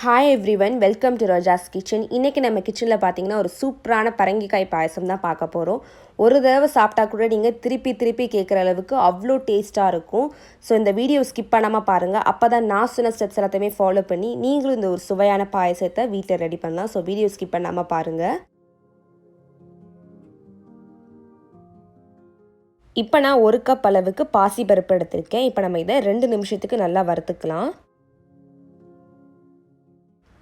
Hi everyone, welcome to Roja's kitchen. இன்றைக்கி நம்ம கிச்சனில் பார்த்தீங்கன்னா ஒரு சூப்பரான பரங்கிக்காய் பாயசம் தான் பார்க்க போகிறோம். ஒரு தடவை சாப்பிட்டா கூட நீங்கள் திருப்பி கேட்குற அளவுக்கு அவ்வளோ டேஸ்ட்டாக இருக்கும். ஸோ இந்த வீடியோ ஸ்கிப் பண்ணாமல் பாருங்கள். அப்போ தான் நான் சொன்ன ஸ்டெப்ஸ் எல்லாத்தையுமே ஃபாலோ பண்ணி நீங்களும் இந்த ஒரு சுவையான பாயசத்தை வீட்டில் ரெடி பண்ணலாம். ஸோ வீடியோ ஸ்கிப் பண்ணாமல் பாருங்கள். இப்போ நான் 1 கப் அளவுக்கு பாசிப்பருப்பு எடுத்திருக்கேன். இப்போ நம்ம இதை 2 நிமிஷத்துக்கு நல்லா வறுத்துக்கலாம்.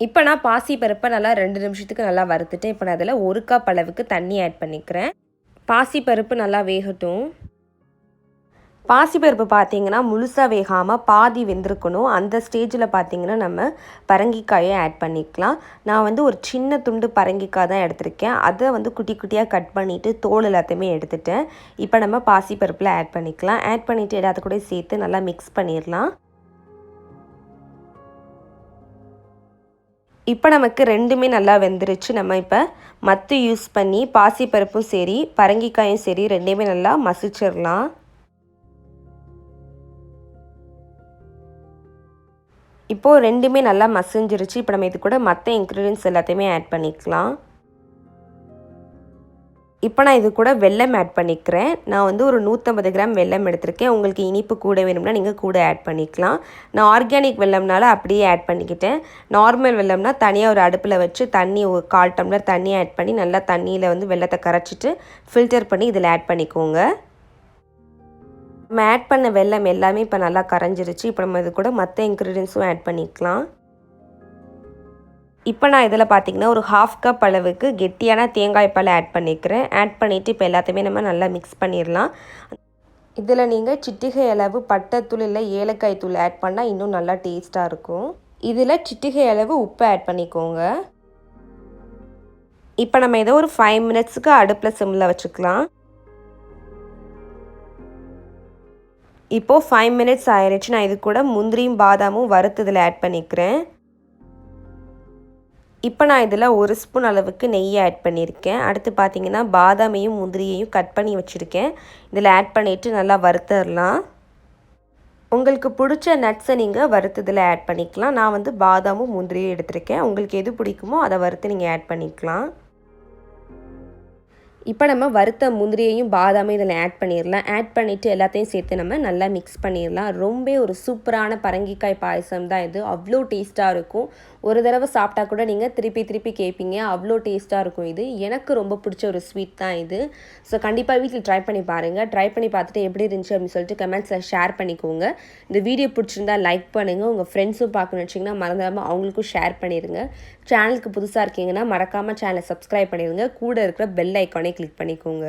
இப்போ நான் பாசிப்பருப்பை நல்லா 2 நிமிஷத்துக்கு நல்லா வறுத்துட்டேன். இப்போ நான் அதில் 1 கப் அளவுக்கு தண்ணி ஆட் பண்ணிக்கிறேன். பாசிப்பருப்பு நல்லா வேகட்டும். பாசிப்பருப்பு பார்த்தீங்கன்னா முழுசாக வேகாமல் பாதி வெந்திருக்கணும். அந்த ஸ்டேஜில் பார்த்தீங்கன்னா நம்ம பரங்கிக்காயை ஆட் பண்ணிக்கலாம். நான் ஒரு சின்ன துண்டு பரங்கிக்காய் தான் எடுத்திருக்கேன். அதை குட்டி குட்டியாக கட் பண்ணிவிட்டு தோல் எல்லாத்தையுமே எடுத்துட்டேன். இப்போ நம்ம பாசிப்பருப்பில் ஆட் பண்ணிக்கலாம். ஆட் பண்ணிவிட்டு எல்லாத்து கூட சேர்த்து நல்லா மிக்ஸ் பண்ணிடலாம். இப்போ நமக்கு ரெண்டுமே நல்லா வெந்துருச்சு. நம்ம இப்போ மத்து யூஸ் பண்ணி பாசிப்பருப்பும் சரி பரங்கிக்காயும் சரி ரெண்டையுமே நல்லா மசிச்சிடலாம். இப்போது ரெண்டுமே நல்லா மசிஞ்சிருச்சு. இப்போ நம்ம இது கூட மற்ற இன்க்ரீடியன்ட்ஸ் எல்லாத்தையுமே ஆட் பண்ணிக்கலாம். இப்போ நான் இது கூட வெல்லம் ஆட் பண்ணிக்கிறேன். நான் ஒரு 150 கிராம் வெல்லம் எடுத்திருக்கேன். உங்களுக்கு இனிப்பு கூட வேணும்னா நீங்கள் கூட ஆட் பண்ணிக்கலாம். நான் ஆர்கானிக் வெல்லம்னால அப்படியே ஆட் பண்ணிக்கிட்டேன். நார்மல் வெல்லம்னா தனியாக ஒரு அடுப்பில் வச்சு தண்ணி ஒரு 1/4 டம்ளர் தண்ணி ஆட் பண்ணி நல்லா தண்ணியில் வெல்லத்தை கரைச்சிட்டு ஃபில்டர் பண்ணி இதில் ஆட் பண்ணிக்கோங்க. நம்ம ஆட் பண்ண வெல்லம் எல்லாமே இப்போ நல்லா கரைஞ்சிருச்சு. இப்போ நம்ம இது கூட மற்ற இன்க்ரீடியன்ஸும் ஆட் பண்ணிக்கலாம். இப்போ நான் இதில் பார்த்தீங்கன்னா ஒரு 1/2 கப் அளவுக்கு கெட்டியான தேங்காய் பால் ஆட் பண்ணிக்கிறேன். ஆட் பண்ணிவிட்டு இப்போ எல்லாத்தையுமே நம்ம நல்லா மிக்ஸ் பண்ணிடலாம். இதில் நீங்கள் சிட்டிகை அளவு பட்டைத்தூள் இல்லை ஏலக்காய் தூள் ஆட் பண்ணால் இன்னும் நல்லா டேஸ்ட்டாக இருக்கும். இதில் சிட்டிகை அளவு உப்பு ஆட் பண்ணிக்கோங்க. இப்போ நம்ம இதை ஒரு 5 மினிட்ஸுக்கு அடுப்பில் சிம்மில் வச்சுக்கலாம். இப்போது 5 மினிட்ஸ் ஆயிடுச்சு. நான் இது கூட முந்திரியும் பாதாமும் வறுத்து இதில் ஆட் பண்ணிக்கிறேன். இப்போ நான் இதில் 1 ஸ்பூன் அளவுக்கு நெய் ஆட் பண்ணியிருக்கேன். அடுத்து பார்த்தீங்கன்னா பாதாமையும் முந்திரியையும் கட் பண்ணி வச்சுருக்கேன். இதில் ஆட் பண்ணிவிட்டு நல்லா வறுத்துடலாம். உங்களுக்கு பிடிச்ச நட்ஸை நீங்கள் வறுத்து இதில் ஆட் பண்ணிக்கலாம். நான் பாதாமும் முந்திரியும் எடுத்திருக்கேன். உங்களுக்கு எது பிடிக்குமோ அதை வறுத்து நீங்கள் ஆட் பண்ணிக்கலாம். இப்போ நம்ம வறுத்த முந்திரியையும் பாதாமையும் இதில் ஆட் பண்ணிடலாம். ஆட் பண்ணிவிட்டு எல்லாத்தையும் சேர்த்து நம்ம நல்லா மிக்ஸ் பண்ணிடலாம். ரொம்ப ஒரு சூப்பரான பரங்கிக்காய் பாயசம் தான் இது. அவ்வளோ டேஸ்ட்டாக இருக்கும். ஒரு தடவை சாப்பிட்டா கூட நீங்கள் திருப்பி கேட்பீங்க. அவ்வளோ டேஸ்ட்டாக இருக்கும் இது. எனக்கு ரொம்ப பிடிச்ச ஒரு ஸ்வீட் தான் இது. ஸோ கண்டிப்பாக வீட்டில் ட்ரை பண்ணி பாருங்கள். ட்ரை பண்ணி பார்த்துட்டு எப்படி இருந்துச்சு அப்படின்னு சொல்லிட்டு கமெண்ட்ஸில் ஷேர் பண்ணிக்கோங்க. இந்த வீடியோ பிடிச்சிருந்தா லைக் பண்ணுங்கள். உங்கள் ஃப்ரெண்ட்ஸும் பார்க்கணுன்னு வச்சிங்கன்னா மறந்துடாமல் அவங்களுக்கும் ஷேர் பண்ணிடுங்க. சேனலுக்கு புதுசாக இருக்கீங்கன்னா மறக்காமல் சேனலை சப்ஸ்கிரைப் பண்ணிடுங்க. கூட இருக்கிற பெல் ஐக்கானே கிளிக் பண்ணிக்கோங்க.